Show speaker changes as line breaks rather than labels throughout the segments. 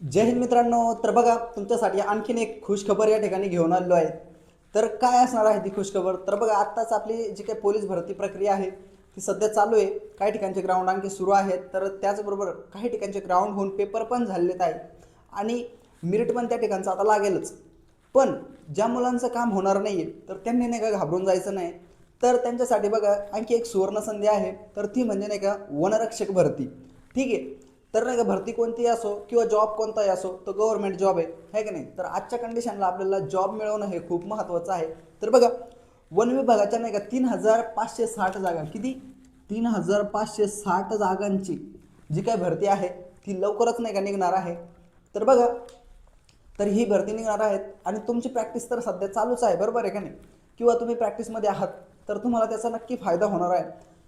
जय हिंद मित्रांनो. तर बघा, तुमच्यासाठी आणखीन एक खुश खबर या ठिकाणी घेऊन आलेलो आहे. तर काय असणार आहे ती खुश खबर? तर बघा, आत्ताच आपली जी काही पोलीस भरती प्रक्रिया आहे ती सध्या चालू आहे. काही ठिकाणचे ग्राउंड आणखी सुरू आहेत, तर त्याचबरोबर काही ठिकाणचे ग्राउंड होऊन पेपर पण झालेत आहे आणि मेरिट पण त्या ठिकाणचं आता लागेलच. पण ज्या मुलांचं काम होणार नाही आहे तर त्यांनी नाही का घाबरून जायचं नाही. तर त्यांच्यासाठी बघा आणखी एक सुवर्ण संधी आहे, तर ती म्हणजे नाही का वनरक्षक भरती. ठीक आहे. तर नाही का भरती कोणतीही असो किंवा जॉब कोणताही असो, तो गव्हर्नमेंट जॉब आहे की नाही. तर आजच्या कंडिशनला आपल्याला जॉब मिळवणं हे खूप महत्त्वाचं आहे. तर बघा, वन विभागाच्या नाही का 3560 जागा, किती 3560 जागांची जी काही भरती आहे ती लवकरच नाही का निघणार आहे. तर बघा, तर ही भरती निघणार आहेत आणि तुमची प्रॅक्टिस तर सध्या चालूच आहे, बरोबर आहे का नाही? किंवा तुम्ही प्रॅक्टिसमध्ये आहात तर तुम्हाला त्याचा नक्की फायदा होणार आहे.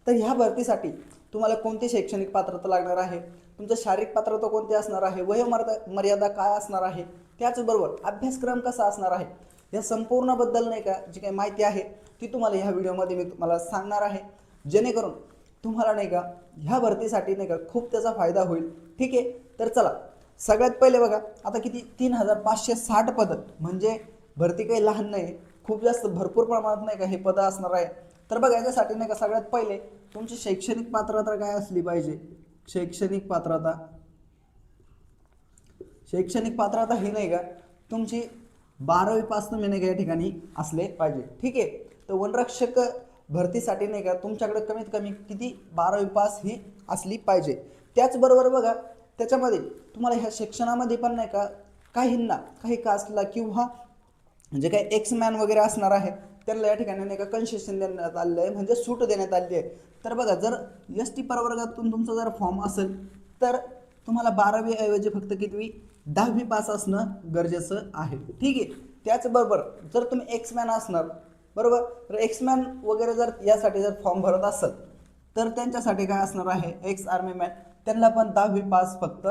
तर ह्या भरतीसाठी तुम्हाला कोणती शैक्षणिक पात्रता लागणार आहे, तुमचं शारीरिक पात्रता कोणती असणार आहे, मर्यादा काय असणार आहे, त्याचबरोबर अभ्यासक्रम कसा असणार आहे, या संपूर्णबद्दल नाही का जी काही माहिती आहे ती तुम्हाला ह्या व्हिडिओमध्ये मी तुम्हाला सांगणार आहे, जेणेकरून तुम्हाला नाही का ह्या भरतीसाठी नाही का खूप त्याचा फायदा होईल. ठीक आहे. तर चला, सगळ्यात पहिले बघा, आता किती 3560 पदं म्हणजे भरती काही लहान नाही, खूप जास्त भरपूर प्रमाणात नाही का हे पदं असणार आहे. तर बघा, याच्यासाठी नाही का सगळ्यात पहिले तुमची शैक्षणिक पात्रता काय असली पाहिजे? शैक्षणिक पात्रता, शैक्षणिक पात्रता ही नाही का तुमची 12वी पास तुम्ही नाही का या ठिकाणी असले पाहिजे. ठीक आहे. तर वनरक्षक भरतीसाठी नाही का तुमच्याकडे कमीत कमी किती 12वी पास ही असली पाहिजे. त्याचबरोबर बघा, त्याच्यामध्ये तुम्हाला ह्या शिक्षणामध्ये पण नाही का काहींना काही कास्टला किंवा जे काही एक्समॅन वगैरे असणार आहे त्यांना या ठिकाणी नाही का कन्सेशन देण्यात आलेलं आहे, म्हणजे सूट देण्यात आली आहे. तर बघा, जर एस टी प्रवर्गातून तुमचा जर फॉर्म असेल तर तुम्हाला 12वी ऐवजी फक्त कितवी 10वी पास असणं गरजेचं आहे. ठीक आहे. त्याचबरोबर जर तुम्ही एक्समॅन असणार, बरोबर, तर एक्समॅन वगैरे जर यासाठी जर फॉर्म भरत असेल तर त्यांच्यासाठी काय असणार आहे, एक्स आर्मी मॅन, त्यांना पण 10वी पास फक्त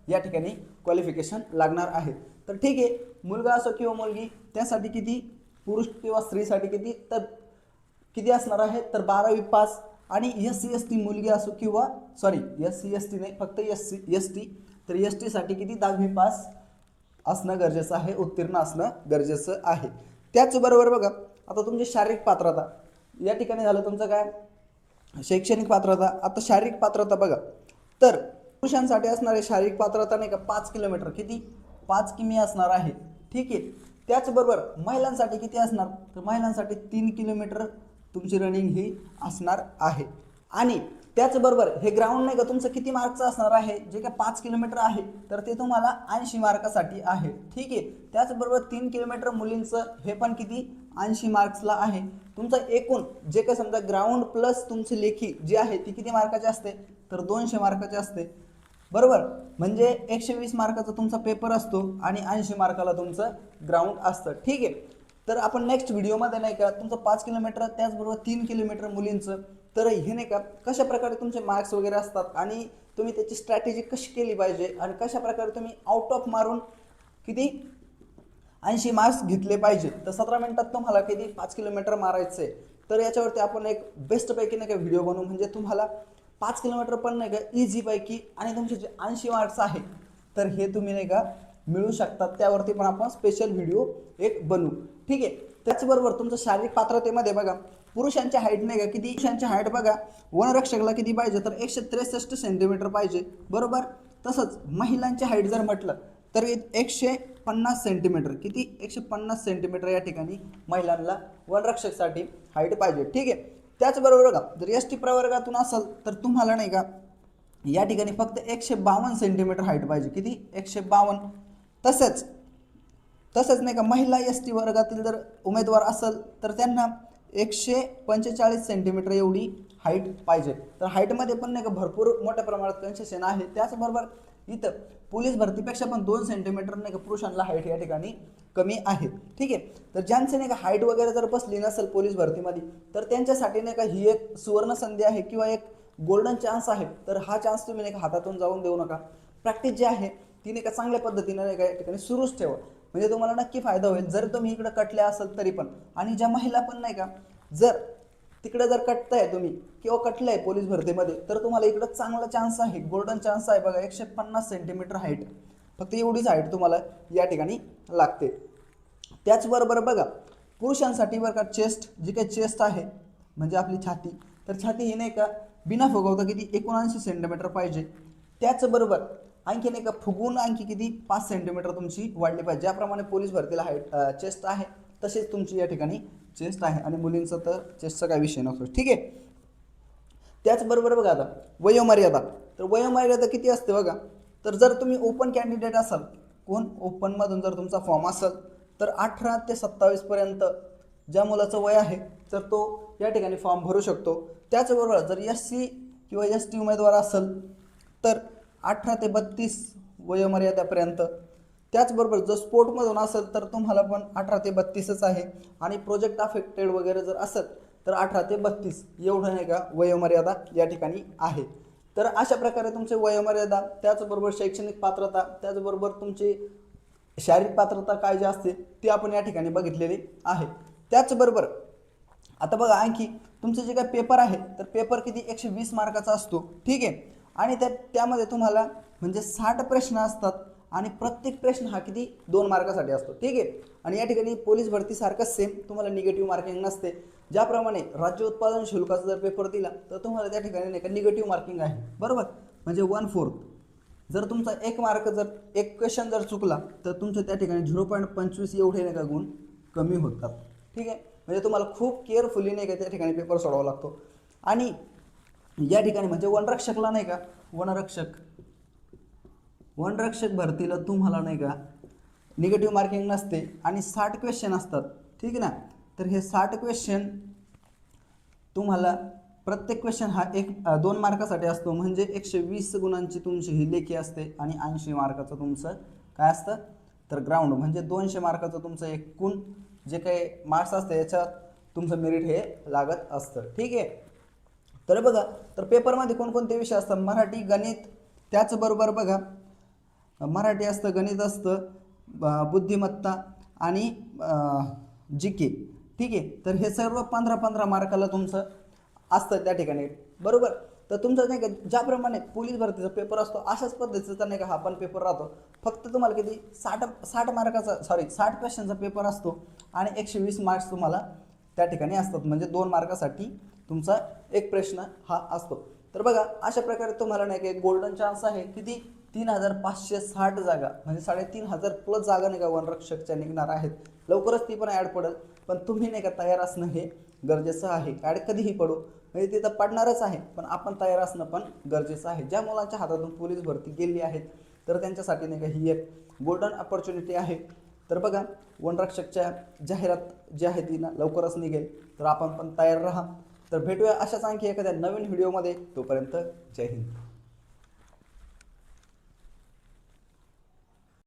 या ठिकाणी क्वालिफिकेशन लागणार आहे. तर ठीक आहे, मुलगा असो किंवा मुलगी, त्यासाठी किती, पुरुष किंवा स्त्रीसाठी किती, तर किती असणार आहे, तर 12वी पास. आणि एस सी एस टी मुलगी असो किंवा sorry S C S T नाही, फक्त एस टी, तर एस टीसाठी किती 10वी पास असणं गरजेचं आहे, उत्तीर्ण असणं गरजेचं आहे. त्याचबरोबर बघा, आता तुमची शारीरिक पात्रता या ठिकाणी झालं तुमचं काय, शैक्षणिक पात्रता. आता शारीरिक पात्रता बघा, तर पुरुषांसाठी असणारे शारीरिक पात्रता नाही का 5 किलोमीटर, किती 5 किमी असणार आहे. ठीक आहे. त्याचबरोबर महिलांसाठी किती असणार, तर महिलांसाठी 3 किलोमीटर तुमची रनिंग ही असणार आहे. आणि त्याचबरोबर हे ग्राउंड नाही का तुमचं किती मार्कचं असणार आहे, जे काय 5 किलोमीटर आहे तर ते तुम्हाला 80 मार्कासाठी आहे. ठीक आहे. त्याचबरोबर 3 किलोमीटर मुलींचं हे पण किती 80 मार्क्सला आहे. तुमचं एकूण जे काही समजा ग्राउंड प्लस तुमची लेखी जी आहे ती किती मार्काची असते, तर 200 मार्काची असते, बरोबर. म्हणजे 120 मार्काचा तुमचा पेपर असतो आणि 80 मार्काला तुमचं ग्राउंड असतं. ठीक आहे. तर आपण नेक्स्ट व्हिडिओमध्ये नाही का तुमचं 5 किलोमीटर, त्याचबरोबर 3 किलोमीटर मुलींचं, तर हे नाही का कशा प्रकारे तुमचे मार्क्स वगैरे असतात आणि तुम्ही त्याची स्ट्रॅटेजी कशी केली पाहिजे आणि कशा प्रकारे तुम्ही आउट ऑफ मारून किती 80 मार्क्स घेतले पाहिजे, तर 17 मिनिटात तुम्हाला किती 5 किलोमीटर मारायचं आहे. तर याच्यावरती आपण एक बेस्टपैकी नाही का व्हिडिओ बनवू, म्हणजे तुम्हाला 5 किलोमीटर पण नाही का इझीपैकी आणि तुमचे जे 80 मार्क्स आहे तर हे तुम्ही नाही का मिळू शकतात. त्यावरती पण आपण स्पेशल व्हिडिओ एक बनवू. ठीक आहे. त्याचबरोबर तुमचं शारीरिक पात्रतेमध्ये बघा, पुरुषांची हाईट नाही का किती, पुरुषांची हाईट बघा वनरक्षकला किती पाहिजे, तर 163 सेंटीमीटर पाहिजे, बरोबर. तसंच महिलांची हाईट जर म्हटलं तर 150 सेंटीमीटर, किती 150 सेंटीमीटर या ठिकाणी महिलांना वनरक्षकसाठी हाईट पाहिजे. ठीक आहे. त्याचबरोबर बघा, जर एस टी प्रवर्गातून असेल तर तुम्हाला नाही का या ठिकाणी फक्त 152 सेंटीमीटर हाईट पाहिजे, किती 152. तसंच तसंच नाही का महिला एस टी वर्गातील जर उमेदवार असेल तर त्यांना 145 सेंटीमीटर एवढी हाईट पाहिजे. तर हाईटमध्ये पण नाही का भरपूर मोठ्या प्रमाणात कन्सेशन आहे. त्याचबरोबर इथं पोलीस भरतीपेक्षा पण 2 सेंटीमीटर नाही का पुरुषांना हाईट या ठिकाणी कमी आहे. ठीक आहे. तर ज्यांचे नाही का हाईट वगैरे जर बसली नसेल पोलीस भरतीमध्ये तर त्यांच्यासाठी नाही का ही एक सुवर्ण संधी आहे किंवा एक गोल्डन चान्स आहे. तर हा चान्स तुम्ही नाही का हातातून जाऊन देऊ नका. प्रॅक्टिस जी आहे ती नाही का चांगल्या पद्धतीने नाही का या ठिकाणी सुरूच ठेवा, म्हणजे तुम्हाला नक्की फायदा होईल. जर तुम्ही इकडे कटले असाल तरी पण, आणि ज्या महिला पण नाही का जर तिकडे जर कटताय तुम्ही किंवा कटलंय पोलीस भरतीमध्ये तर तुम्हाला इकडं चांगला चान्स आहे, गोल्डन चान्स आहे. बघा 150 सेंटीमीटर हाईट फक्त एवढीच हाईट तुम्हाला या ठिकाणी लागते. त्याचबरोबर बघा पुरुषांसाठी बरं का चेस्ट, जी काही चेस्ट आहे म्हणजे आपली छाती, तर छाती ही नाही का बिना फुगवता किती 79 सेंटीमीटर पाहिजे. त्याचबरोबर आणखी नाही का फुगवून आणखी किती 5 सेंटीमीटर तुमची वाढली पाहिजे. ज्याप्रमाणे पोलीस भरतीला हाईट चेस्ट आहे तसेच तुमची या ठिकाणी चेस्ट आहे आणि मुलींचं तर चेस्टचा काही विषय नसतो. ठीक आहे. त्याचबरोबर बघा आता वयोमर्यादा, तर वयोमर्यादा किती असते बघा, तर जर तुम्ही ओपन कॅन्डिडेट असाल, कोण ओपनमधून जर तुमचा फॉर्म असेल तर 18 ते 27 पर्यंत ज्या मुलाचं वय आहे तर तो या ठिकाणी फॉर्म भरू शकतो. त्याचबरोबर जर SC किंवा ST उमेदवार असेल तर 18 ते 32 वयोमर्यादेपर्यंत. त्याचबरोबर जर स्पोर्टमधून असेल तर तुम्हाला पण 18 ते 32च आहे आणि प्रोजेक्ट अफेक्टेड वगैरे जर असेल तर 18 ते 32 एवढं नाही का वयोमर्यादा या ठिकाणी आहे. तर अशा प्रकारे तुमचे वयोमर्यादा, त्याचबरोबर शैक्षणिक पात्रता, त्याचबरोबर तुमची शारीरिक पात्रता काय जे असते ती आपण या ठिकाणी बघितलेली आहे. त्याचबरोबर आता बघा आणखी तुमचे जे काही पेपर आहे तर पेपर किती 120 मार्काचा असतो. ठीक आहे. आणि त्यामध्ये तुम्हाला म्हणजे 60 प्रश्न असतात आणि प्रत्येक प्रश्न हा किती 2 मार्कासाठी असतो. ठीक आहे. आणि या ठिकाणी पोलीस भरतीसारखंच सेम तुम्हाला निगेटिव्ह मार्किंग नसते. ज्याप्रमाणे राज्य उत्पादन शुल्काचा जर पेपर दिला तर तुम्हाला त्या ठिकाणी नाही का निगेटिव्ह मार्किंग आहे, बरोबर, म्हणजे 1/4. जर तुमचा 1 मार्क जर एक क्वेश्चन जर चुकला तर तुमचं त्या ठिकाणी 0.25 एवढे नाही का गुण कमी होतात. ठीक आहे. म्हणजे तुम्हाला खूप केअरफुली नाही का त्या ठिकाणी पेपर सोडवावा लागतो. आणि या ठिकाणी म्हणजे वनरक्षकला नाही का वनरक्षक भरतीला तुम्हाला नाही का निगेटिव्ह मार्किंग नसते आणि 60 क्वेश्चन असतात. ठीक आहे ना. तर हे 60 क्वेश्चन तुम्हाला प्रत्येक क्वेश्चन हा 2 मार्कासाठी असतो, म्हणजे 120 गुणांची तुमची ही लेखी असते आणि 80 मार्काचं तुमचं काय असतं तर ग्राउंड, म्हणजे 200 मार्काचं तुमचं एकूण जे काही मार्क्स असते याच्यात तुमचं मेरिट हे लागत असतं. ठीक आहे. तर बघा तर पेपरमध्ये कोणकोणते विषय असतात, मराठी, गणित, त्याचबरोबर बघा मराठी असतं, गणित असतं, बुद्धिमत्ता आणि GK. ठीक आहे. तर हे सर्व 15-15 मार्काला तुमचं असतं त्या ठिकाणी, बरोबर. तर तुमचं नाही का ज्याप्रमाणे पोलीस भरतीचा पेपर असतो अशाच पद्धतीचा नाही का हा पण पेपर राहतो. फक्त तुम्हाला किती 60 मार्काचा 60 क्वेश्चनचा पेपर असतो आणि 120 मार्क्स तुम्हाला त्या ठिकाणी असतात, म्हणजे 2 मार्कासाठी तुमचा एक प्रश्न हा असतो. तर बघा अशा प्रकारे तुम्हाला नाही का एक गोल्डन चान्स आहे, किती 3560 जागा, म्हणजे 3500 प्लस जागा नाही का वनरक्षकच्या निघणार आहेत. लवकरच ती पण ॲड पडेल, पण तुम्ही नाही का तयार असणं हे गरजेचं आहे. ॲड कधीही पडो म्हणजे तिथं पडणारच आहे, पण आपण तयार असणं पण गरजेचं आहे. ज्या मुलांच्या हातातून पोलीस भरती गेली आहेत तर त्यांच्यासाठी नाही का ही एक गोल्डन अपॉर्च्युनिटी आहे. तर बघा वनरक्षकच्या जाहिरात जी आहे ती ना लवकरच निघेल, तर आपण पण तयार राहा. तर भेटूया अशाच आणखी एखाद्या नवीन व्हिडिओमध्ये. तोपर्यंत जय हिंद.